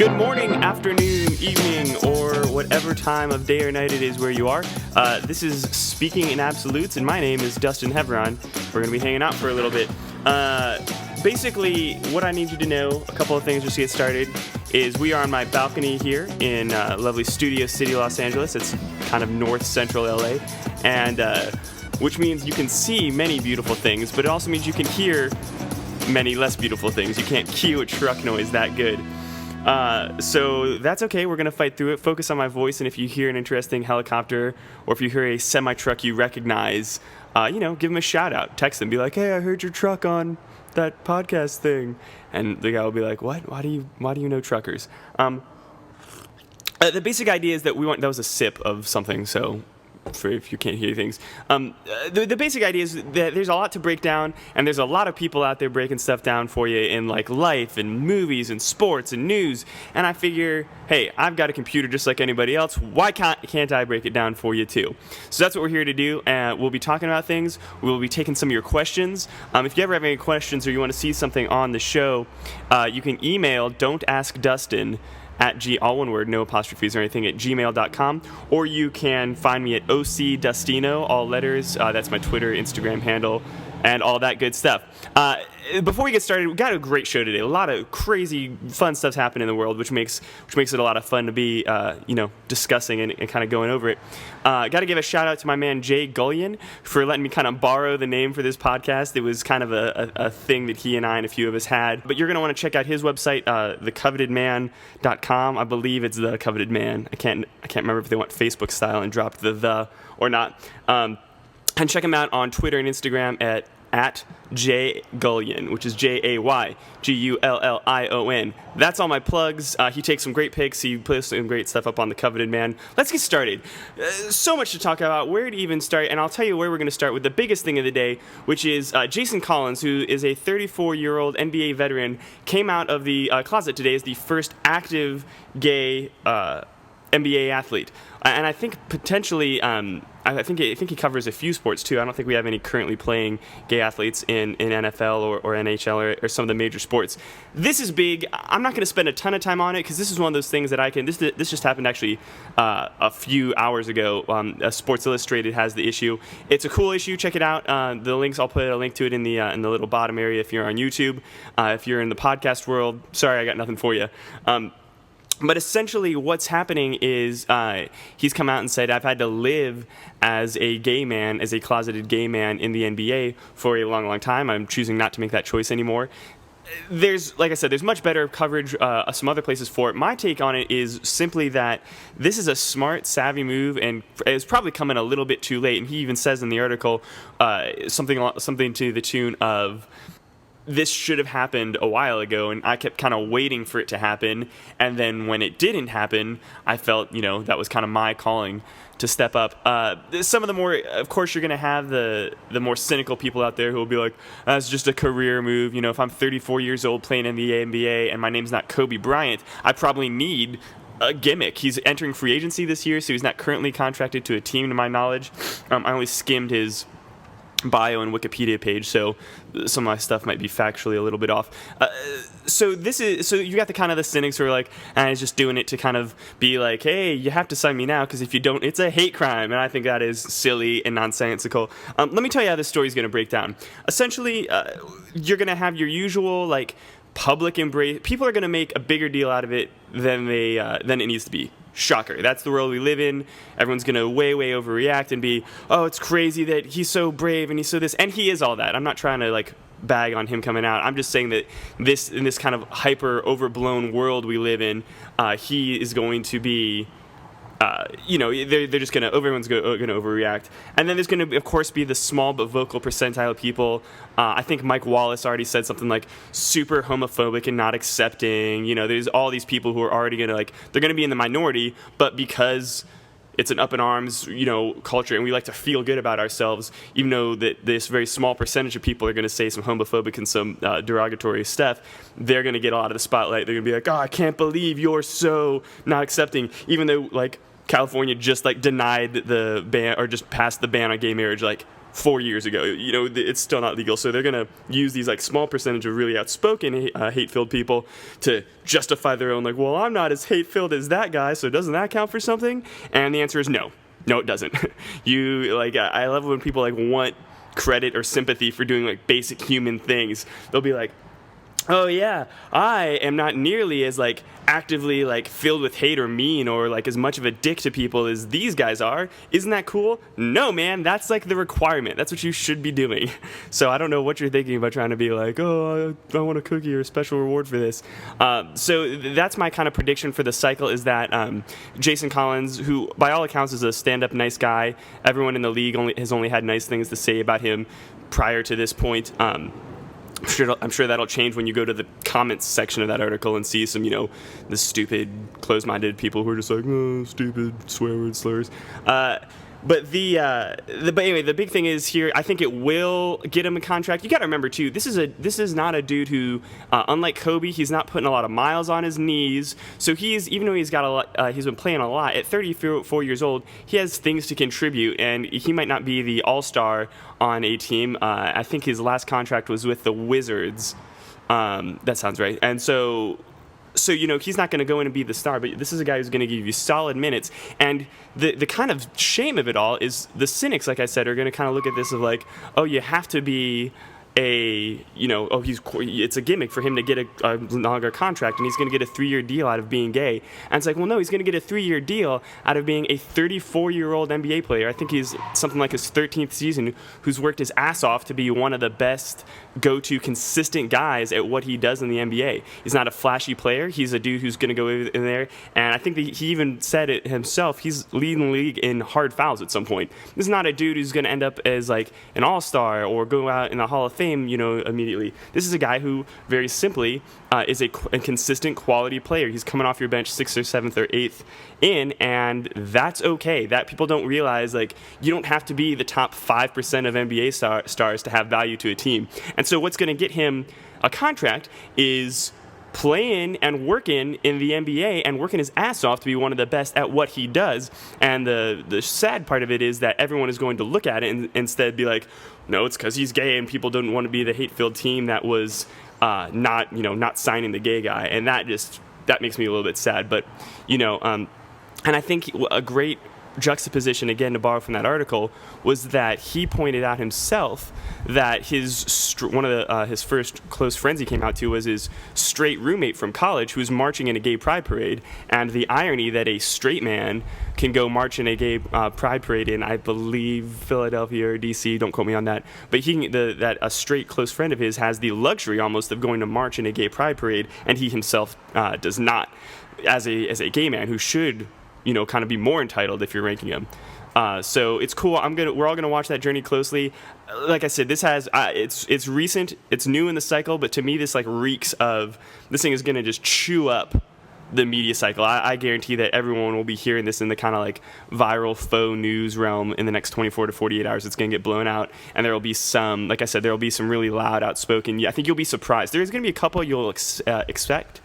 Good morning, afternoon, evening, or whatever time of day or night it is where you are. This is Speaking in Absolutes, and my name is Dustin Heveron. We're going to be hanging out for a little bit. Basically, what I need you to know, a couple of things just to get started, is we are on my balcony here in lovely Studio City, Los Angeles. It's kind of north central LA, and which means you can see many beautiful things, but it also means you can hear many less beautiful things. You can't cue a truck noise that good. So that's okay. We're going to fight through it. Focus on my voice, and if you hear an interesting helicopter or if you hear a semi-truck you recognize, give them a shout out. Text them. Be like, hey, I heard your truck on that podcast thing. And the guy will be like, what? Why do you know truckers? The basic idea is that that was a sip of something, so for if you can't hear things. The basic idea is that there's a lot to break down, and there's a lot of people out there breaking stuff down for you in like life and movies and sports and news. And I figure, hey, I've got a computer just like anybody else. Why can't I break it down for you too? So that's what we're here to do. We'll be talking about things. We'll be taking some of your questions. If you ever have any questions or you want to see something on the show, you can email dontaskdustin all one word, no apostrophes or anything, at gmail.com, or you can find me at ocdustino, all letters. That's my Twitter, Instagram handle, and all that good stuff. Before we get started, we got a great show today. A lot of crazy, fun stuff's happening in the world, which makes it a lot of fun to be, discussing and kind of going over it. Got to give a shout out to my man Jay Gullion for letting me kind of borrow the name for this podcast. It was kind of a thing that he and I and a few of us had. But you're going to want to check out his website, thecovetedman.com. I believe it's The Coveted Man. I can't remember if they went Facebook style and dropped the or not. And check him out on Twitter and Instagram at Jay Gullion, which is JayGullion. That's all my plugs. He takes some great pics. He puts some great stuff up on The Coveted Man. Let's get started. So much to talk about. Where to even start? And I'll tell you where we're going to start with the biggest thing of the day, which is Jason Collins, who is a 34-year-old NBA veteran, came out of the closet today as the first active gay NBA athlete. And I think potentially, I think he covers a few sports too. I don't think we have any currently playing gay athletes in NFL or NHL or some of the major sports. This is big. I'm not going to spend a ton of time on it because this is one of those things that this just happened actually a few hours ago. Sports Illustrated has the issue. It's a cool issue. Check it out. The links, I'll put a link to it in the little bottom area if you're on YouTube. If you're in the podcast world, sorry, I got nothing for you. But essentially what's happening is he's come out and said, I've had to live as a gay man, as a closeted gay man in the NBA for a long, long time. I'm choosing not to make that choice anymore. Like I said, there's much better coverage, some other places for it. My take on it is simply that this is a smart, savvy move, and it's probably coming a little bit too late. And he even says in the article something to the tune of, this should have happened a while ago, and I kept kind of waiting for it to happen. And then when it didn't happen, I felt, that was kind of my calling to step up. Some of the more, of course, you're going to have the more cynical people out there who will be like, that's just a career move. If I'm 34 years old playing in the NBA and my name's not Kobe Bryant, I probably need a gimmick. He's entering free agency this year, so he's not currently contracted to a team, to my knowledge. I only skimmed his bio and Wikipedia page, so some of my stuff might be factually a little bit off. So you got the kind of the cynics who are like, he's just doing it to kind of be like, hey, you have to sign me now because if you don't, it's a hate crime. And I think that is silly and nonsensical. Let me tell you how this story is going to break down. Essentially, you're going to have your usual public embrace. People are going to make a bigger deal out of it than it needs to be. Shocker. That's the world we live in. Everyone's going to way overreact and be, oh, it's crazy that he's so brave and he's so this. And he is all that. I'm not trying to bag on him coming out. I'm just saying that in this kind of hyper overblown world we live in, he is going to be, they're just going to, everyone's going to overreact. And then there's going to, of course, be the small but vocal percentile of people. I think Mike Wallace already said something like super homophobic and not accepting. There's all these people who are already going to, they're going to be in the minority, but because it's an up in arms, culture, and we like to feel good about ourselves, even though that this very small percentage of people are going to say some homophobic and some derogatory stuff, they're going to get a lot of the spotlight. They're going to be like, oh, I can't believe you're so not accepting, even though, California just denied the ban or just passed the ban on gay marriage 4 years ago. It's still not legal, so they're gonna use these like small percentage of really outspoken hate-filled people to justify their own, like, well, I'm not as hate-filled as that guy, so doesn't that count for something? And the answer is no. No, it doesn't. I love when people like want credit or sympathy for doing like basic human things. They'll be like, oh yeah, I am not nearly as like actively like filled with hate or mean or like as much of a dick to people as these guys are. Isn't that cool? No, man, that's like the requirement. That's what you should be doing. So I don't know what you're thinking about trying to be like, oh, I want a cookie or a special reward for this. So that's my kind of prediction for the cycle, is that Jason Collins, who by all accounts is a stand-up nice guy, everyone in the league has only had nice things to say about him prior to this point. I'm sure that'll change when you go to the comments section of that article and see some, the stupid, closed-minded people who are just like, oh, stupid swear word slurs. But anyway, the big thing is here, I think it will get him a contract. You got to remember too, this is not a dude who, unlike Kobe, he's not putting a lot of miles on his knees. So even though he's got a lot, he's been playing a lot. At 34 years old, he has things to contribute, and he might not be the all-star on a team. I think his last contract was with the Wizards. That sounds right. And so he's not going to go in and be the star, but this is a guy who's going to give you solid minutes. And the kind of shame of it all is the cynics, like I said, are going to kind of look at this of like, oh, you have to be it's a gimmick for him to get a longer contract, and he's going to get a 3-year deal out of being gay. And it's like, well, no, he's going to get a 3-year deal out of being a 34-year-old NBA player. I think he's something like his 13th season, who's worked his ass off to be one of the best go-to consistent guys at what he does in the NBA. He's not a flashy player. He's a dude who's going to go in there, and I think that he even said it himself, he's leading the league in hard fouls at some point. This is not a dude who's going to end up as like an all-star or go out in the Hall of Fame, immediately. This is a guy who, very simply, is a consistent quality player. He's coming off your bench 6th or 7th or 8th in, and that's okay. That people don't realize, like, you don't have to be the top 5% of NBA stars to have value to a team. And so what's going to get him a contract is playing and working in the NBA and working his ass off to be one of the best at what he does. And the sad part of it is that everyone is going to look at it and instead be like, no, it's because he's gay and people don't want to be the hate-filled team that was not signing the gay guy. And that makes me a little bit sad. But, and I think a great juxtaposition, again, to borrow from that article, was that he pointed out himself that one of his first close friends he came out to was his straight roommate from college who was marching in a gay pride parade, and the irony that a straight man can go march in a gay pride parade in, I believe, Philadelphia or DC, don't quote me on that, but that a straight close friend of his has the luxury almost of going to march in a gay pride parade, and he himself does not, as a gay man who should kind of be more entitled if you're ranking him. So it's cool. We're all gonna watch that journey closely. Like I said, this has it's recent, it's new in the cycle, but to me this like reeks of this thing is gonna just chew up the media cycle. I guarantee that everyone will be hearing this in the kind of like viral faux news realm in the next 24 to 48 hours. It's going to get blown out, and there will be some, like I said, there will be some really loud, outspoken. I think you'll be surprised. There's going to be a couple you'll expect.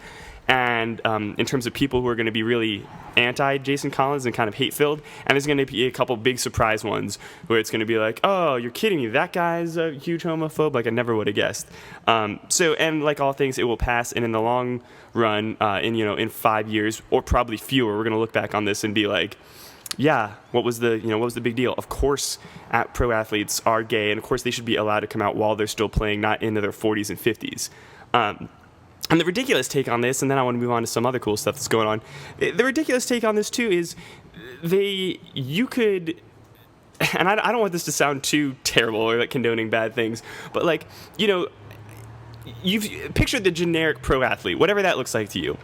And in terms of people who are going to be really anti-Jason Collins and kind of hate-filled, and there's going to be a couple big surprise ones where it's going to be like, oh, you're kidding me, that guy's a huge homophobe, like I never would have guessed. And like all things, it will pass, and in the long run, in 5 years, or probably fewer, we're going to look back on this and be like, yeah, what was the big deal? Of course, pro athletes are gay, and of course they should be allowed to come out while they're still playing, not into their 40s and 50s. And the ridiculous take on this, and then I want to move on to some other cool stuff that's going on. The ridiculous take on this, too, is you could, and I don't want this to sound too terrible or like condoning bad things, but like, you've pictured the generic pro athlete, whatever that looks like to you.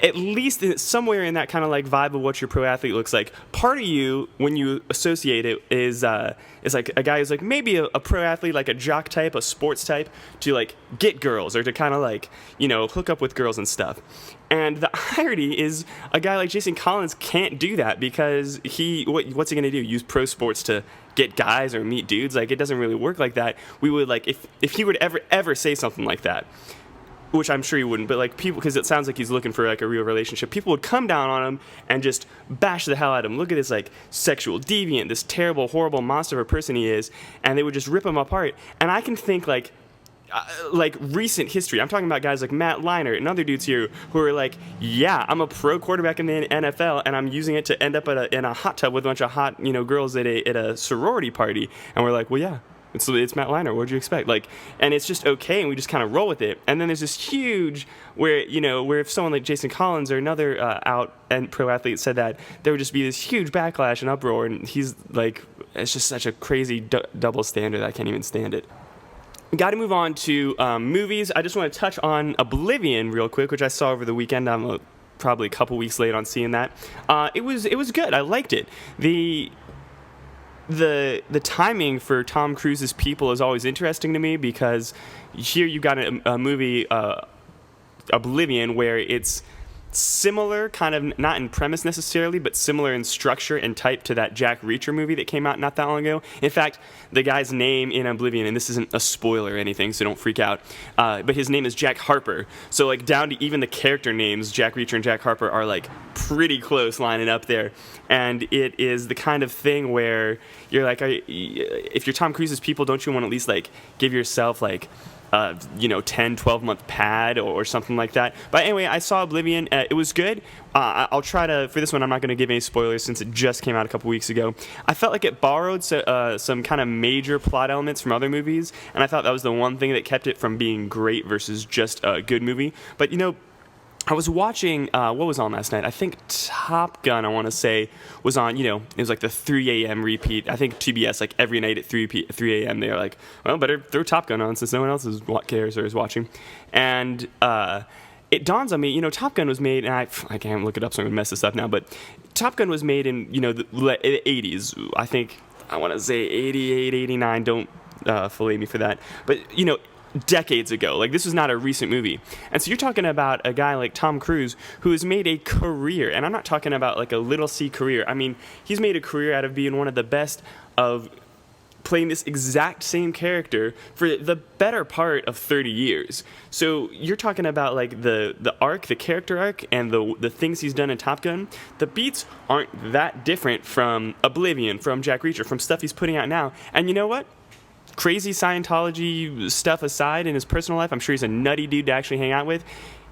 At least somewhere in that kind of like vibe of what your pro athlete looks like, part of you, when you associate it, is like a guy who's like maybe a pro athlete, like a jock type, a sports type, to like get girls or to kind of like, hook up with girls and stuff. And the irony is a guy like Jason Collins can't do that because what's he going to do? Use pro sports to get guys or meet dudes? Like, it doesn't really work like that. We would like, if he were to ever say something like that, which I'm sure he wouldn't, but like people, because it sounds like he's looking for like a real relationship, people would come down on him and just bash the hell out of him. Look at this like sexual deviant, this terrible, horrible monster of a person he is, and they would just rip him apart. And I can think like recent history. I'm talking about guys like Matt Leinart and other dudes here who are like, yeah, I'm a pro quarterback in the NFL, and I'm using it to end up in a hot tub with a bunch of hot girls at a sorority party, and we're like, well, yeah. It's Matt Leinart. What'd you expect? Like, and it's just okay, and we just kind of roll with it. And then there's this huge where if someone like Jason Collins or another out and pro athlete said that, there would just be this huge backlash and uproar. And he's like, it's just such a crazy double standard that I can't even stand it. Got to move on to movies. I just want to touch on Oblivion real quick, which I saw over the weekend. I'm probably a couple weeks late on seeing that. It was good. I liked it. The timing for Tom Cruise's People is always interesting to me, because here you got a movie, Oblivion, where it's similar, kind of not in premise necessarily, but similar in structure and type to that Jack Reacher movie that came out not that long ago. In fact, the guy's name in Oblivion, and this isn't a spoiler or anything, so don't freak out, but his name is Jack Harper. So like down to even the character names, Jack Reacher and Jack Harper are like pretty close lining up there. And it is the kind of thing where you're like, if you're Tom Cruise's People, don't you want to at least like give yourself like 10, 12 month pad or something like that. But anyway, I saw Oblivion. It was good. I'll try to, for this one, I'm not going to give any spoilers since it just came out a couple weeks ago. I felt like it borrowed some kind of major plot elements from other movies, and I thought that was the one thing that kept it from being great versus just a good movie. But I was watching, what was on last night? I think Top Gun, I want to say, was on, it was like the 3 a.m. repeat. I think TBS, like every night at 3 a.m., they're like, well, better throw Top Gun on since no one else cares or is watching. And it dawns on me, Top Gun was made, and I can't look it up, so I'm going to mess this up now, but Top Gun was made in, the 80s. I think, I want to say 88, 89, don't fillet me for that. But, decades ago. Like, this was not a recent movie. And so you're talking about a guy like Tom Cruise who has made a career, and I'm not talking about like a little C career. I mean, he's made a career out of being one of the best of playing this exact same character for the better part of 30 years. So you're talking about like the character arc, and the things he's done in Top Gun. The beats aren't that different from Oblivion, from Jack Reacher, from stuff he's putting out now. And you know what? Crazy Scientology stuff aside, in his personal life, I'm sure he's a nutty dude to actually hang out with.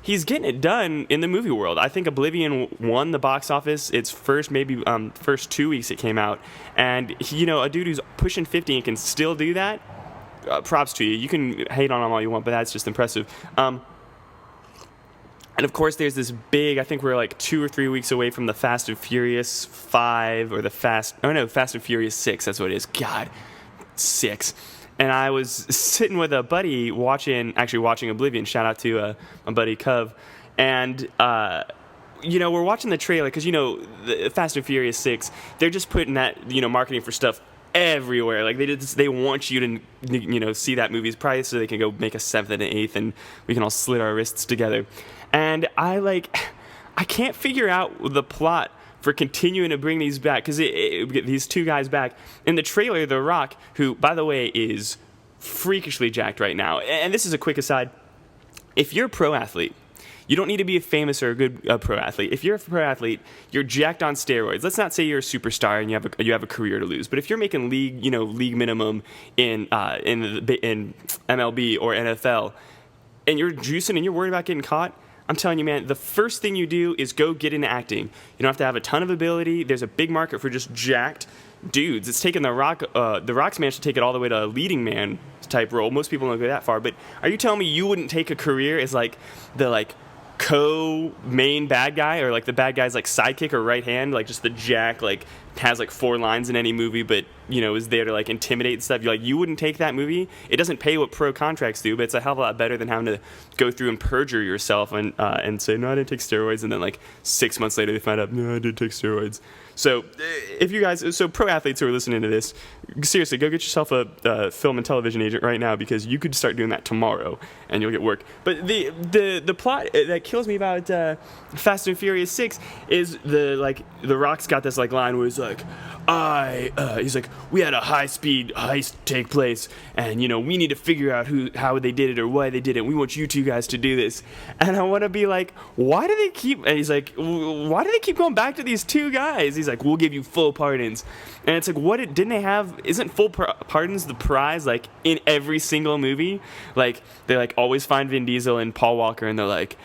He's getting it done in the movie world. I think Oblivion won the box office its first 2 weeks it came out. And, a dude who's pushing 50 and can still do that, props to you. You can hate on him all you want, but that's just impressive. And of course, there's this big, I think we're like 2 or 3 weeks away from the Fast and Furious 5 or Fast and Furious 6, that's what it is. God, 6. And I was sitting with a buddy watching Oblivion. Shout out to my buddy Cove. And, we're watching the trailer because, the Fast and Furious 6, they're just putting that, marketing for stuff everywhere. Like, they want you to, see that movie's price so they can go make a 7th and an 8th and we can all slit our wrists together. And I can't figure out the plot for continuing to bring these back, because these two guys back in the trailer. The Rock, who by the way is freakishly jacked right now, and this is a quick aside, if you're a pro athlete, you don't need to be a famous or a good pro athlete. If you're a pro athlete, you're jacked on steroids. Let's not say you're a superstar and you have a career to lose, but if you're making league minimum in MLB or NFL, and you're juicing and you're worried about getting caught, I'm telling you, man, the first thing you do is go get into acting. You don't have to have a ton of ability. There's a big market for just jacked dudes. It's taken The Rock's managed to take it all the way to a leading man type role. Most people don't go that far. But are you telling me you wouldn't take a career as like the co-main bad guy, or like the bad guy's like sidekick or right hand, like just the jack, like has like 4 lines in any movie, but is there to like intimidate and stuff? You wouldn't take that movie. It doesn't pay what pro contracts do, but it's a hell of a lot better than having to go through and perjure yourself and say, no, I didn't take steroids, and then like 6 months later they find out, no, I did take steroids. So if you guys, pro athletes who are listening to this, seriously, go get yourself a film and television agent right now, because you could start doing that tomorrow and you'll get work. But the plot that kills me about Fast and Furious 6 is the Rock's got this like line where it's like, he's like, we had a high-speed heist take place, and, we need to figure out how they did it or why they did it. We want you two guys to do this. And I want to be like, why do they keep, and he's like, why do they keep going back to these two guys? He's like, we'll give you full pardons. And it's like, didn't they have, isn't full pardons the prize, like, in every single movie? Like, they, like, always find Vin Diesel and Paul Walker, and they're like,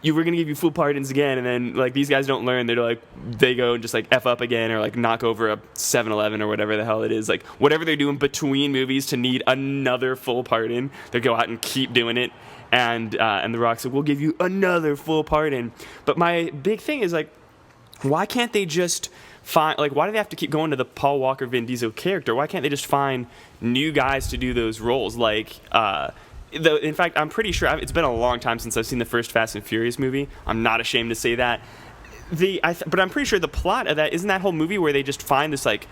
we're going to give you full pardons again, and then, like, these guys don't learn. They're like, they go and just, like, F up again, or, like, knock over a 7-Eleven or whatever the hell it is. Like, whatever they're doing between movies to need another full pardon, they go out and keep doing it. And The Rock's like, we'll give you another full pardon. But my big thing is, like, why can't they just find, like, why do they have to keep going to the Paul Walker, Vin Diesel character? Why can't they just find new guys to do those roles? Like, in fact, I'm pretty sure it's been a long time since I've seen the first Fast and Furious movie. I'm not ashamed to say that. But I'm pretty sure the plot of that isn't that whole movie where they just find this, like,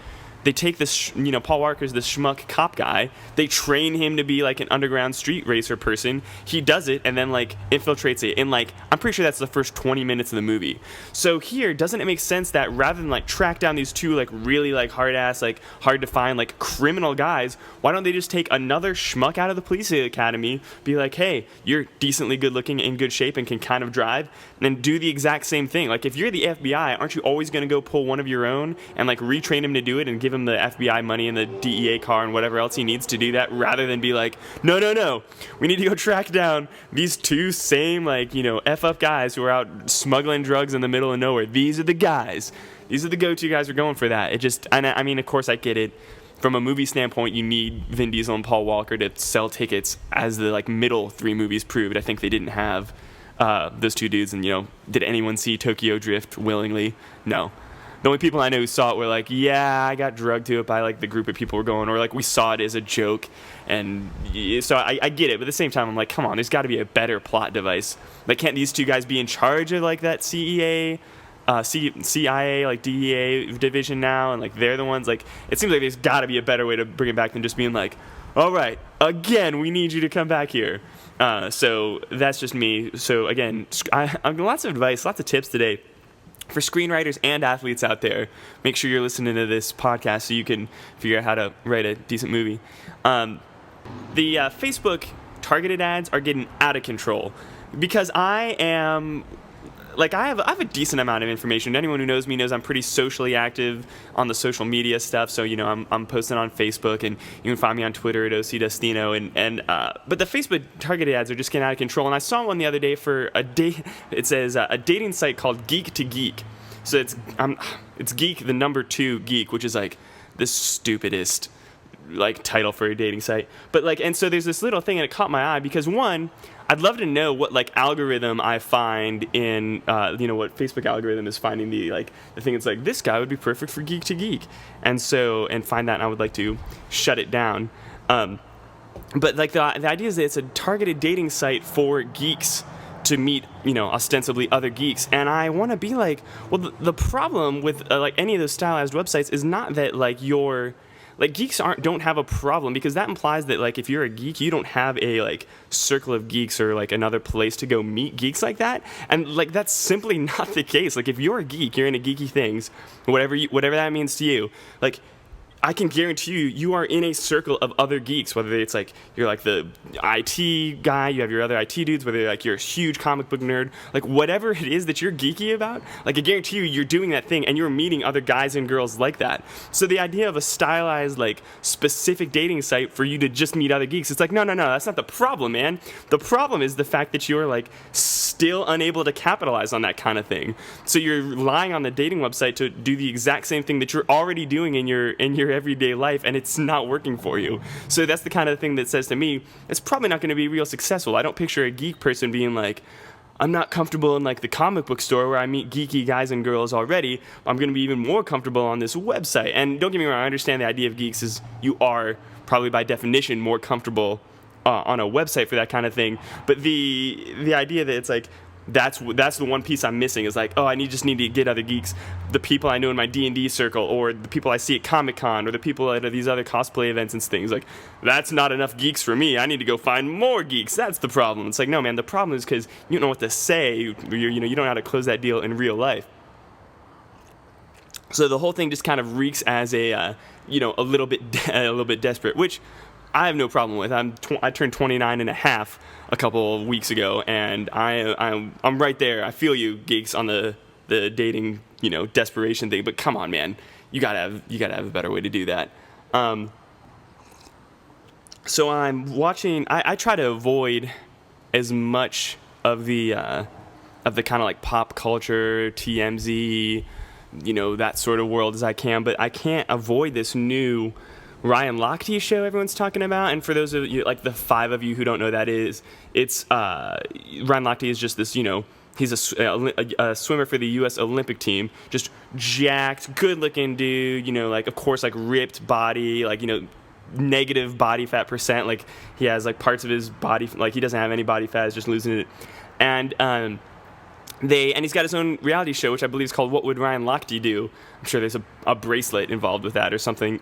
they take this, Paul Walker's this schmuck cop guy. They train him to be like an underground street racer person. He does it and then like infiltrates it. And like, I'm pretty sure that's the first 20 minutes of the movie. So here, doesn't it make sense that rather than like track down these two like really like hard ass, like hard to find like criminal guys, why don't they just take another schmuck out of the police academy, be like, hey, you're decently good looking, in good shape, and can kind of drive, and then do the exact same thing. Like if you're the FBI, aren't you always going to go pull one of your own and like retrain him to do it and give him the FBI money and the DEA car and whatever else he needs to do that, rather than be like, no, we need to go track down these two same like, F up guys who are out smuggling drugs in the middle of nowhere. These are the guys. These are the go-to guys who are going for that. It just, and I mean, of course I get it. From a movie standpoint, you need Vin Diesel and Paul Walker to sell tickets, as the like middle three movies proved. I think they didn't have those two dudes, and did anyone see Tokyo Drift willingly? No. The only people I know who saw it were like, yeah, I got drugged to it by like the group of people who were going, or like we saw it as a joke. And so I get it, but at the same time, I'm like, come on, there's got to be a better plot device. Like, can't these two guys be in charge of like that CIA, like DEA division now? And like they're the ones, like, it seems like there's got to be a better way to bring it back than just being like, all right, again, we need you to come back here. So that's just me. So again, I'm lots of advice, lots of tips today for screenwriters and athletes out there. Make sure you're listening to this podcast so you can figure out how to write a decent movie. The Facebook targeted ads are getting out of control because I have a decent amount of information. Anyone who knows me knows I'm pretty socially active on the social media stuff. So, I'm posting on Facebook, and you can find me on Twitter at ocdustino. But the Facebook targeted ads are just getting out of control. And I saw one the other day for it says a dating site called Geek to Geek. So it's Geek, the number 2 Geek, which is like the stupidest like title for a dating site. But like, and so there's this little thing, and it caught my eye because one, I'd love to know what like algorithm I find in what Facebook algorithm is finding the thing that's like, this guy would be perfect for Geek to Geek, and find that, and I would like to shut it down. But like the idea is that it's a targeted dating site for geeks to meet, ostensibly other geeks. And I want to be like, well, the problem with like any of those stylized websites is not that like geeks don't have a problem, because that implies that like if you're a geek, you don't have a like circle of geeks or like another place to go meet geeks like that. And like that's simply not the case. Like if you're a geek, you're into geeky things, whatever that means to you. Like I can guarantee you are in a circle of other geeks, whether it's like you're like the IT guy, you have your other IT dudes, whether like you're a huge comic book nerd, like whatever it is that you're geeky about, like I guarantee you're doing that thing and you're meeting other guys and girls like that. So the idea of a stylized, like specific dating site for you to just meet other geeks, it's like, no, that's not the problem, man. The problem is the fact that you're like still unable to capitalize on that kind of thing. So you're relying on the dating website to do the exact same thing that you're already doing in your everyday life, and it's not working for you. So that's the kind of thing that says to me, it's probably not going to be real successful. I don't picture a geek person being like, I'm not comfortable in like the comic book store where I meet geeky guys and girls already. I'm going to be even more comfortable on this website. And don't get me wrong, I understand the idea of geeks is you are probably by definition more comfortable on a website for that kind of thing. But the idea that it's like, that's the one piece I'm missing, is like, oh, I just need to get other geeks, the people I know in my D&D circle, or the people I see at Comic-Con, or the people at these other cosplay events and things. Like, that's not enough geeks for me. I need to go find more geeks. That's the problem. It's like, no, man, the problem is because you don't know what to say. You don't know how to close that deal in real life. So the whole thing just kind of reeks as a a little bit desperate, which I have no problem with. I turned 29 and a half a couple of weeks ago, and I'm right there. I feel you, geeks, on the dating desperation thing. But come on, man, you gotta have a better way to do that. So I'm watching. I try to avoid as much of the kind of like pop culture, TMZ, that sort of world as I can. But I can't avoid this new Ryan Lochte show everyone's talking about. And for those of you, like the 5 of you who don't know that is, it's Ryan Lochte is just this, he's a swimmer for the U.S. Olympic team, just jacked, good-looking dude, like, of course, like, ripped body, like, negative body fat percent, like, he has, like, parts of his body, like, he doesn't have any body fat, he's just losing it, and he's got his own reality show, which I believe is called What Would Ryan Lochte Do? I'm sure there's a bracelet involved with that or something,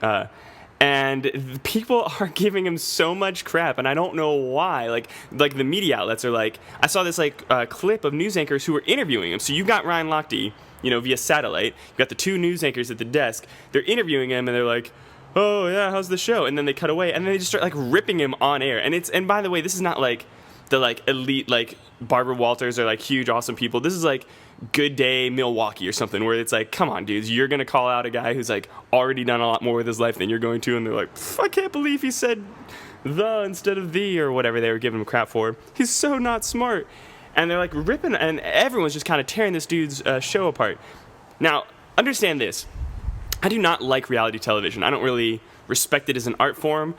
and people are giving him so much crap, and I don't know why. Like the media outlets are like, I saw this clip of news anchors who were interviewing him. So you've got Ryan Lochte, via satellite. You've got the 2 news anchors at the desk. They're interviewing him, and they're like, "Oh yeah, how's the show?" And then they cut away, and then they just start like ripping him on air. And by the way, this is not like the like elite like Barbara Walters or like huge awesome people. This is like Good Day Milwaukee or something, where it's like, come on, dudes, you're gonna call out a guy who's like already done a lot more with his life than you're going to, and they're like, I can't believe he said the instead of the or whatever they were giving him crap for. He's so not smart, and they're like ripping, and everyone's just kind of tearing this dude's show apart. Now, understand this: I do not like reality television. I don't really respect it as an art form.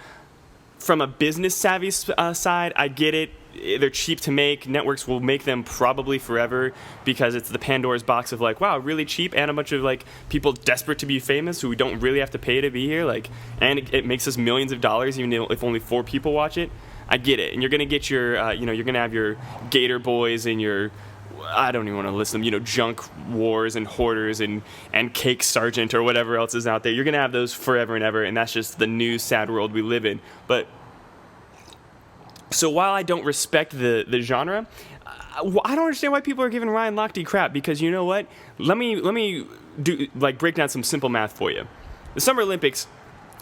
From a business savvy side, I get it. They're cheap to make. Networks will make them probably forever because it's the Pandora's box of like, wow, really cheap, and a bunch of like people desperate to be famous who we don't really have to pay to be here. Like, and it makes us millions of dollars even if only 4 people watch it. I get it, and you're gonna get your, you're gonna have your Gator Boys and your, I don't even want to list them, Junk Wars and Hoarders and Cake Sergeant or whatever else is out there. You're gonna have those forever and ever, and that's just the new sad world we live in. But so while I don't respect the genre, I don't understand why people are giving Ryan Lochte crap, because you know what? Let me break down some simple math for you. The Summer Olympics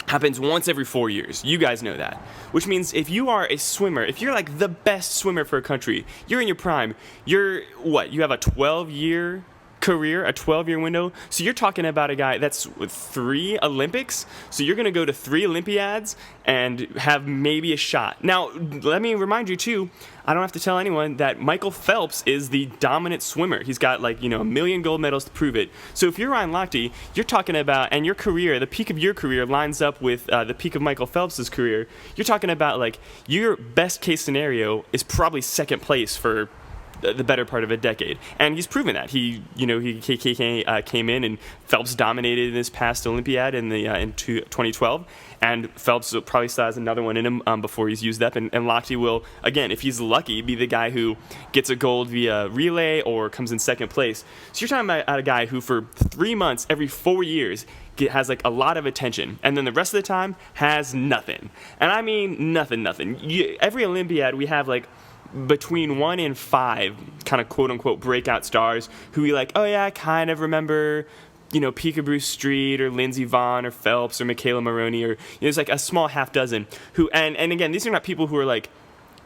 happens once every 4 years. You guys know that. Which means if you are a swimmer, if you're like the best swimmer for a country, you're in your prime, you have a 12-year career, a 12-year window. So you're talking about a guy that's with 3 Olympics. So you're going to go to 3 Olympiads and have maybe a shot. Now, let me remind you too, I don't have to tell anyone that Michael Phelps is the dominant swimmer. He's got a million gold medals to prove it. So if you're Ryan Lochte, you're talking about, and your career, the peak of your career lines up with the peak of Michael Phelps' career. You're talking about like your best case scenario is probably second place for the better part of a decade, and he's proven that. He came in, and Phelps dominated in this past Olympiad in 2012, and Phelps probably still has another one in him before he's used up, and Lochte will, again, if he's lucky, be the guy who gets a gold via relay or comes in second place. So you're talking about a guy who for 3 months every 4 years has like a lot of attention, and then the rest of the time has nothing. And I mean nothing. Every Olympiad we have like between 1 and 5 kind of quote-unquote breakout stars who we like, oh yeah, I kind of remember, Peekaboo Street or Lindsey Vonn or Phelps or Michaela Maroney, or there's like a small half dozen who, and again, these are not people who are like,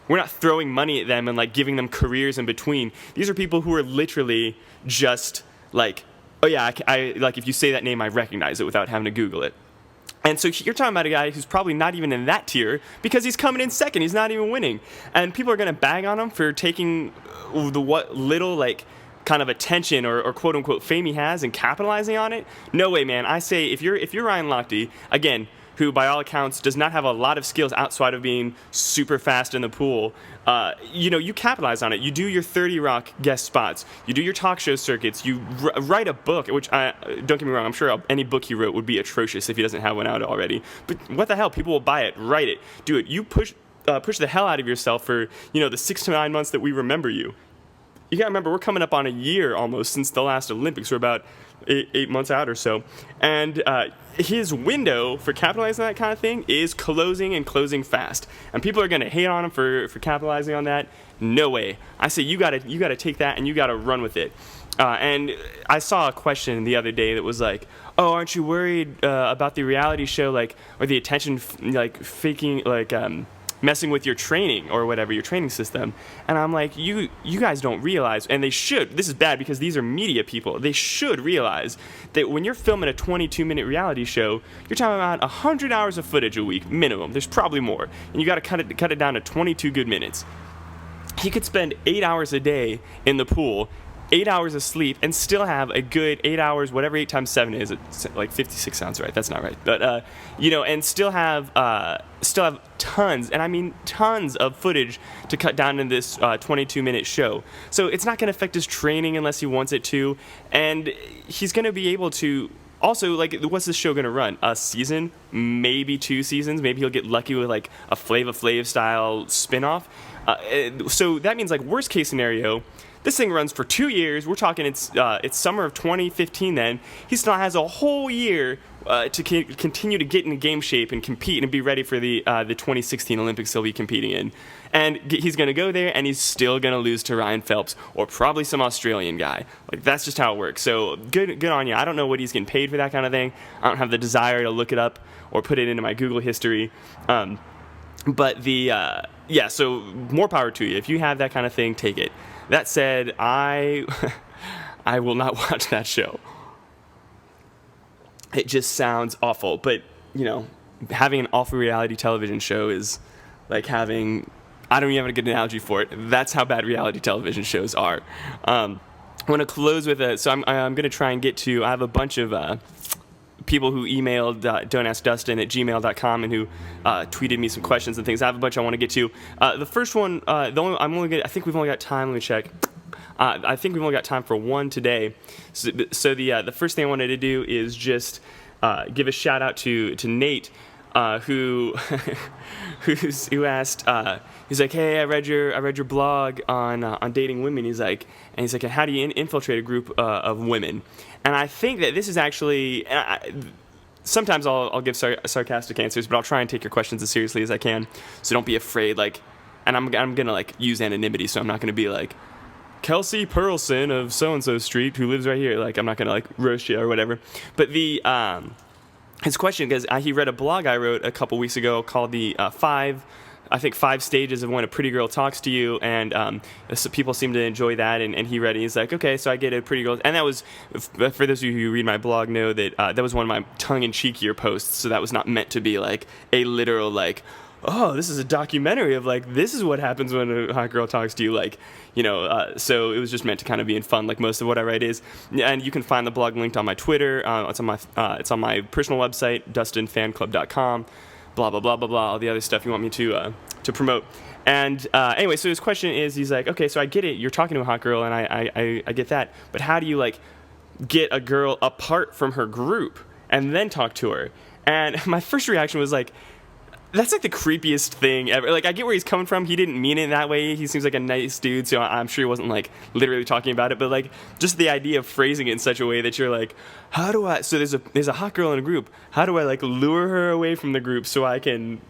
we're not throwing money at them and like giving them careers in between. These are people who are literally just like, oh yeah, I like if you say that name, I recognize it without having to Google it. And so you're talking about a guy who's probably not even in that tier because he's coming in second. He's not even winning. And people are going to bag on him for taking what little, like, kind of attention or quote-unquote fame he has and capitalizing on it. No way, man. I say if you're Ryan Lochte, again, who by all accounts does not have a lot of skills outside of being super fast in the pool, you capitalize on it. You do your 30 Rock guest spots. You do your talk show circuits. You write a book, which, don't get me wrong, I'm sure any book he wrote would be atrocious if he doesn't have one out already. But what the hell? People will buy it. Write it. Do it. You push the hell out of yourself for, the 6 to 9 months that we remember you. You gotta remember, we're coming up on a year almost since the last Olympics. We're about 8 months out or so. And his window for capitalizing on that kind of thing is closing and closing fast. And people are gonna hate on him for capitalizing on that. No way. I say you gotta take that and you gotta run with it. And I saw a question the other day that was like, "Oh, aren't you worried about the reality show, like, or the attention, like, faking, like, messing with your training or whatever, your training system?" And I'm like, you guys don't realize, and they should. This is bad because these are media people. They should realize that when you're filming a 22-minute reality show, you're talking about 100 hours of footage a week minimum. There's probably more, and you got to cut it down to 22 good minutes. He could spend 8 hours a day in the pool, 8 hours of sleep, and still have a good 8 hours, whatever 8 times 7 is. It's like 56 sounds right. That's not right. But, and still have tons, and I mean tons of footage to cut down in this 22-minute show. So it's not going to affect his training unless he wants it to, and he's going to be able to. Also, like, what's this show going to run? A season? Maybe 2 seasons? Maybe he'll get lucky with, like, a Flava Flav style spinoff. So that means, like, worst case scenario, this thing runs for 2 years. We're talking it's summer of 2015 then. He still has a whole year to continue to get in game shape and compete and be ready for the 2016 Olympics he'll be competing in. And he's going to go there, and he's still going to lose to Ryan Phelps or probably some Australian guy. Like, that's just how it works. So good on you. I don't know what he's getting paid for that kind of thing. I don't have the desire to look it up or put it into my Google history. But so more power to you. If you have that kind of thing, take it. That said, I will not watch that show. It just sounds awful. But, having an awful reality television show is like having, I don't even have a good analogy for it. That's how bad reality television shows are. I want to close with I'm going to try and get to, I have a bunch of people who emailed dontaskdustin@gmail.com and who tweeted me some questions and things. I have a bunch I want to get to. The first one, I think we've only got time. Let me check. I think we've only got time for one today. So the first thing I wanted to do is just give a shout out to Nate, who asked. He's like, "Hey, I read your blog on dating women." He's like, "How do you infiltrate a group of women?" And I think that this is actually. Sometimes I'll give sarcastic answers, but I'll try and take your questions as seriously as I can. So don't be afraid. And I'm gonna use anonymity, so I'm not gonna be like Kelsey Perlson of so and so street who lives right here. I'm not gonna roast you or whatever. But his question, because he read a blog I wrote a couple weeks ago called the 5 stages of when a pretty girl talks to you, and so people seem to enjoy that, and he read it. He's like, okay, so I get a pretty girl, and that was, for those of you who read my blog know that that was one of my tongue-in-cheekier posts, so that was not meant to be like a literal oh, this is a documentary of this is what happens when a hot girl talks to you, so it was just meant to kind of be in fun, like most of what I write is. And you can find the blog linked on my Twitter. It's on my personal website, dustinfanclub.com. Blah blah blah blah blah. All the other stuff you want me to promote. And anyway, so his question is, he's like, okay, so I get it. You're talking to a hot girl, and I get that. But how do you get a girl apart from her group and then talk to her? And my first reaction was that's the creepiest thing ever. I get where he's coming from. He didn't mean it that way. He seems like a nice dude, so I'm sure he wasn't literally talking about it. But just the idea of phrasing it in such a way that you're how do I? So there's a hot girl in a group. How do I lure her away from the group so I can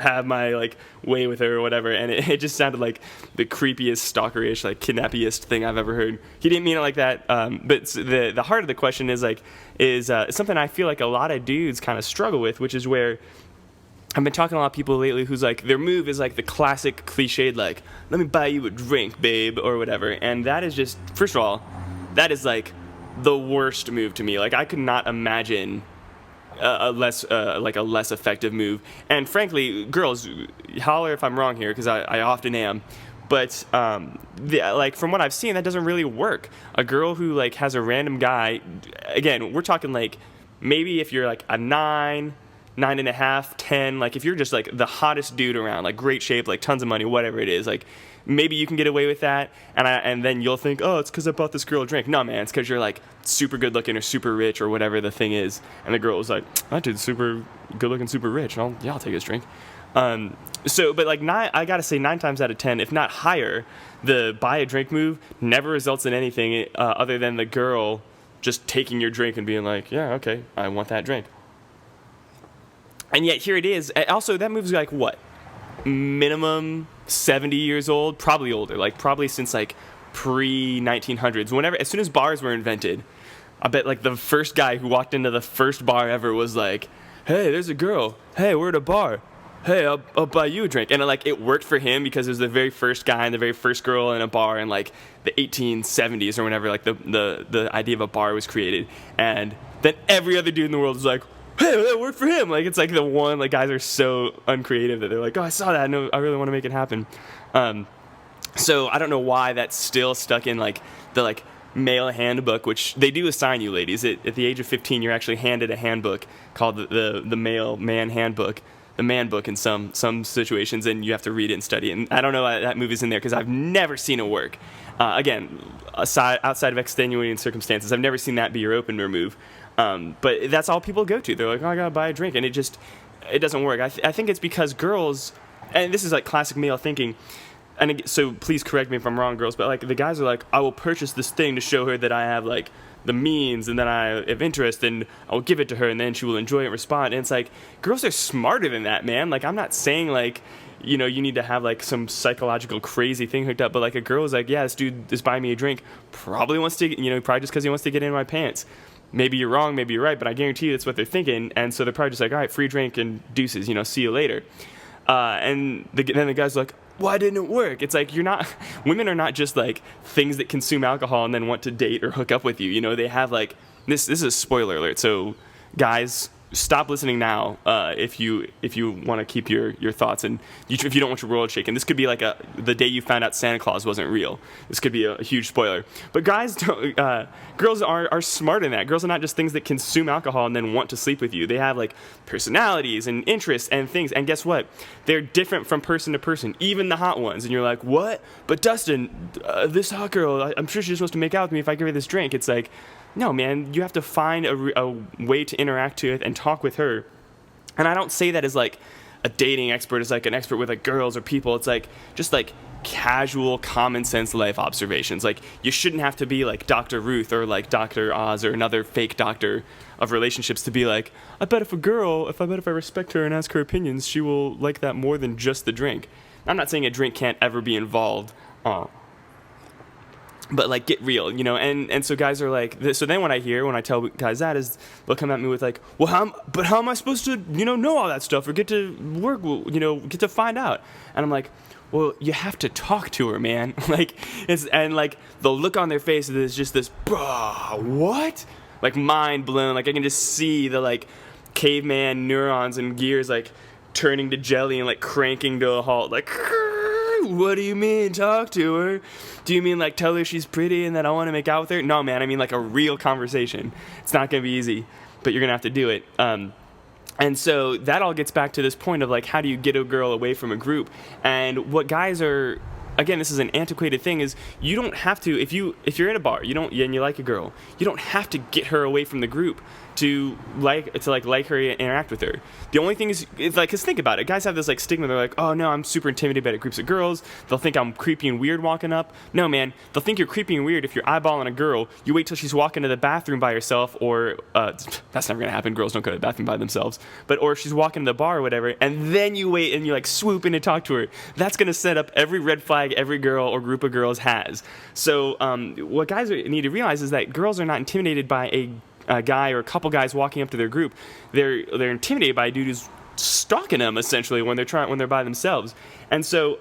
have my way with her or whatever? And it just sounded like the creepiest, stalkerish, kidnappiest thing I've ever heard. He didn't mean it like that. But the heart of the question is something I feel like a lot of dudes kind of struggle with, which is where I've been talking to a lot of people lately who's their move is the classic cliched, let me buy you a drink, babe, or whatever. And that is just, first of all, that is the worst move to me. I could not imagine a less effective move. And frankly, girls, holler if I'm wrong here, because I often am. But from what I've seen, that doesn't really work. A girl who has a random guy, again, we're talking maybe if you're a 9.5, 10, if you're just the hottest dude around, great shape, tons of money, whatever it is, maybe you can get away with that, and then you'll think, oh, it's because I bought this girl a drink. No, man, it's because you're super good looking or super rich or whatever the thing is, and the girl was that dude's super good looking, super rich. I'll take his drink. I gotta say 9 times out of 10, if not higher, the buy a drink move never results in anything other than the girl just taking your drink and being yeah, okay, I want that drink. And yet here it is. Also, that move's what? Minimum 70 years old? Probably older. Probably since pre-1900s, whenever, as soon as bars were invented, I bet like the first guy who walked into the first bar ever was like, hey, there's a girl. Hey, we're at a bar. Hey, I'll buy you a drink. And like it worked for him because it was the very first guy and the very first girl in a bar in like the 1870s or whenever like the idea of a bar was created. And then every other dude in the world was like, hey, that worked for him. Like it's like the one, like guys are so uncreative that they're like, oh, I saw that. I really want to make it happen. So I don't know why that's still stuck in like the like male handbook, which they do assign you ladies. At the age of 15, you're actually handed a handbook called the male man handbook, the man book in some situations, and you have to read it and study it. And I don't know why that movie's in there because I've never seen it work. Again, outside of extenuating circumstances, I've never seen that be your opener move. But that's all people go to. They're like, oh, I gotta buy a drink, and it doesn't work. I think it's because girls, and this is like classic male thinking, and so please correct me if I'm wrong, girls, but like the guys are like, I will purchase this thing to show her that I have like the means and that I have interest, and I'll give it to her and then she will enjoy it and respond. And it's like, girls are smarter than that, man. Like I'm not saying like, you know, you need to have like some psychological crazy thing hooked up, but like a girl is like, yeah, this dude is buying me a drink, probably wants to, you know, probably just because he wants to get in my pants. Maybe you're wrong, maybe you're right, but I guarantee you that's what they're thinking. And so they're probably just like, all right, free drink and deuces, you know, see you later. And then the guy's like, why didn't it work? It's like, women are not just like things that consume alcohol and then want to date or hook up with you. You know, they have like, this is a spoiler alert. So guys, stop listening now if you want to keep your thoughts, and if you don't want your world shaken. This could be like the day you found out Santa Claus wasn't real. This could be a huge spoiler. But guys, girls are smart in that. Girls are not just things that consume alcohol and then want to sleep with you. They have like personalities and interests and things. And guess what? They're different from person to person, even the hot ones. And you're like, what? But Dustin, this hot girl, I'm sure she's supposed to make out with me if I give her this drink. It's like, no, man, you have to find a way to interact with and talk with her. And I don't say that as like a dating expert, as like an expert with like girls or people. It's like just like casual, common sense life observations. Like you shouldn't have to be like Dr. Ruth or like Dr. Oz or another fake doctor of relationships to be like, I bet if I respect her and ask her opinions, she will like that more than just the drink. I'm not saying a drink can't ever be involved. But like get real, you know, and so guys are like, so then when I tell guys that is, they'll come at me with like, well, how am I supposed to, you know all that stuff or get to work, you know, get to find out? And I'm like, well, you have to talk to her, man. Like and like the look on their face is just this, what? Like mind blown. Like I can just see the like caveman neurons and gears like turning to jelly and like cranking to a halt, like. What do you mean, talk to her? Do you mean like tell her she's pretty and that I want to make out with her? No, man, I mean like a real conversation. It's not going to be easy, but you're going to have to do it. And so that all gets back to this point of like, how do you get a girl away from a group? And what guys are, again, this is an antiquated thing, is you don't have to, if you're at a bar, and you like a girl, you don't have to get her away from the group to like her and interact with her. The only thing is, it's like, cause think about it, guys have this like stigma. They're like, oh no, I'm super intimidated by groups of girls. They'll think I'm creepy and weird walking up. No, man, they'll think you're creepy and weird if you're eyeballing a girl. You wait till she's walking to the bathroom by herself, or that's never gonna happen. Girls don't go to the bathroom by themselves. Or she's walking to the bar or whatever, and then you wait and you like swoop in and talk to her. That's gonna set up every red flag every girl or group of girls has. So what guys need to realize is that girls are not intimidated by a guy or a couple guys walking up to their group. They're intimidated by a dude who's stalking them essentially when they're by themselves. And so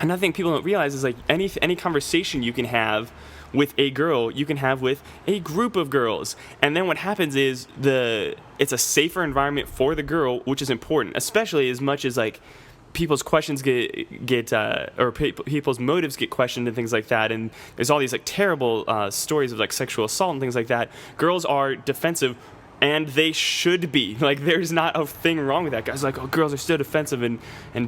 another thing people don't realize is like any conversation you can have with a girl, you can have with a group of girls. And then what happens is it's a safer environment for the girl, which is important, especially as much as like people's questions people's motives get questioned and things like that, and there's all these like terrible stories of like sexual assault and things like that. Girls are defensive, and they should be. Like there's not a thing wrong with that. Guys are like, oh, girls are so defensive and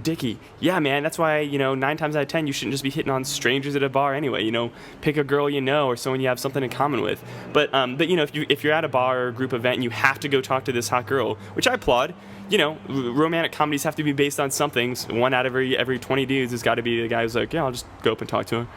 dicky. Yeah, man, that's why 9 times out of 10 you shouldn't just be hitting on strangers at a bar anyway. Pick a girl or someone you have something in common with. But if you're at a bar or a group event and you have to go talk to this hot girl, which I applaud. romantic comedies have to be based on something. So one out of every 20 dudes has got to be the guy who's like, yeah, I'll just go up and talk to him.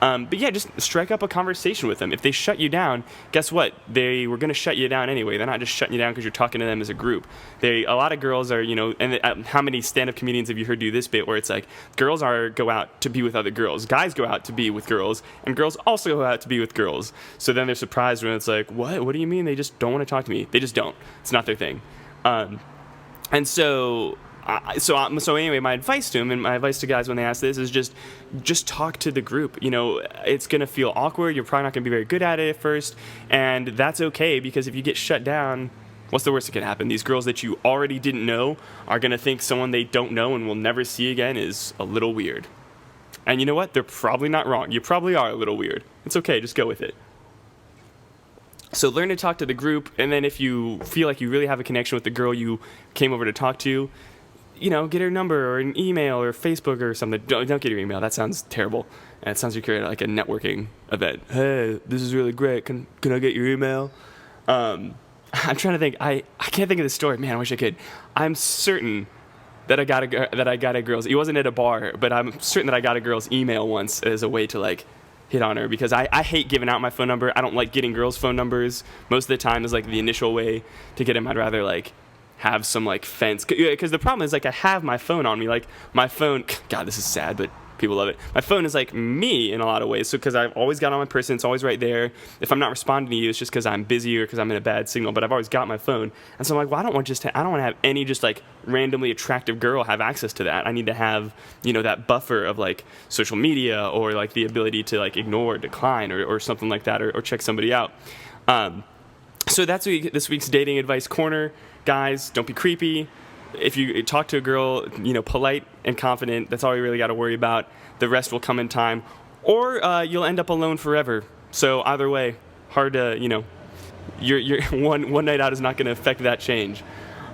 But yeah, just strike up a conversation with them. If they shut you down, guess what? They were going to shut you down anyway. They're not just shutting you down because you're talking to them as a group. A lot of girls are, and how many stand-up comedians have you heard do this bit where it's like, girls go out to be with other girls, guys go out to be with girls, and girls also go out to be with girls. So then they're surprised when it's like, what? What do you mean they just don't want to talk to me? They just don't. It's not their thing. And so anyway, my advice to him and my advice to guys when they ask this is just talk to the group. It's going to feel awkward. You're probably not going to be very good at it at first. And that's okay, because if you get shut down, what's the worst that can happen? These girls that you already didn't know are going to think someone they don't know and will never see again is a little weird. And you know what? They're probably not wrong. You probably are a little weird. It's okay. Just go with it. So learn to talk to the group, and then if you feel like you really have a connection with the girl you came over to talk to, get her number or an email or Facebook or something. Don't get her email. That sounds terrible. And it sounds like you're at like a networking event. Hey, this is really great. Can I get your email? I'm trying to think. I can't think of the story. Man, I wish I could. I'm certain that I got a girl's. It wasn't at a bar, but I'm certain that I got a girl's email once as a way to like hit on her, because I hate giving out my phone number. I don't like getting girls' phone numbers. Most of the time is like the initial way to get them. I'd rather like have some like fence, because the problem is like I have my phone on me. Like my phone, God, this is sad, but people love it. My phone is like me in a lot of ways. So because I've always got on my person, it's always right there. If I'm not responding to you, it's just because I'm busy or because I'm in a bad signal. But I've always got my phone, and so I'm like, well, I don't want to have any just like randomly attractive girl have access to that. I need to have that buffer of like social media, or like the ability to like ignore, decline, or something like that, or check somebody out. So that's this week's dating advice corner. Guys, don't be creepy. If you talk to a girl, polite and confident, that's all you really got to worry about. The rest will come in time. Or you'll end up alone forever. So either way, hard to, your one night out is not going to affect that change.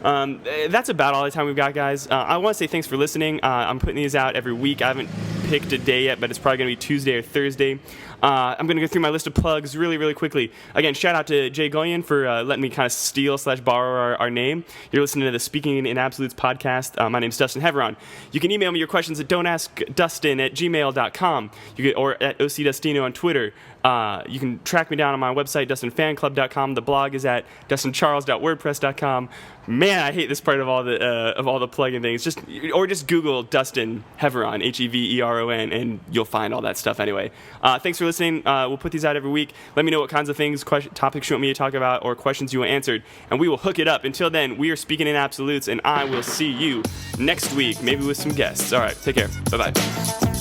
That's about all the time we've got, guys. I want to say thanks for listening. I'm putting these out every week. I haven't picked a day yet, but it's probably going to be Tuesday or Thursday. I'm going to go through my list of plugs really, really quickly. Again, shout out to Jay Goyen for letting me kind of steal/borrow our name. You're listening to the Speaking in Absolutes podcast. My name's Dustin Heveron. You can email me your questions at dontaskdustin@gmail.com, or at ocdustino on Twitter. You can track me down on my website, dustinfanclub.com. The blog is at dustincharles.wordpress.com. Man, I hate this part of all the plugging things. Just Google Dustin Heveron, Heveron, and you'll find all that stuff anyway. Thanks for listening. We'll put these out every week. Let me know what kinds of things, topics you want me to talk about, or questions you want answered, and we will hook it up. Until then, we are Speaking in Absolutes, and I will see you next week, maybe with some guests. All right, take care. Bye-bye.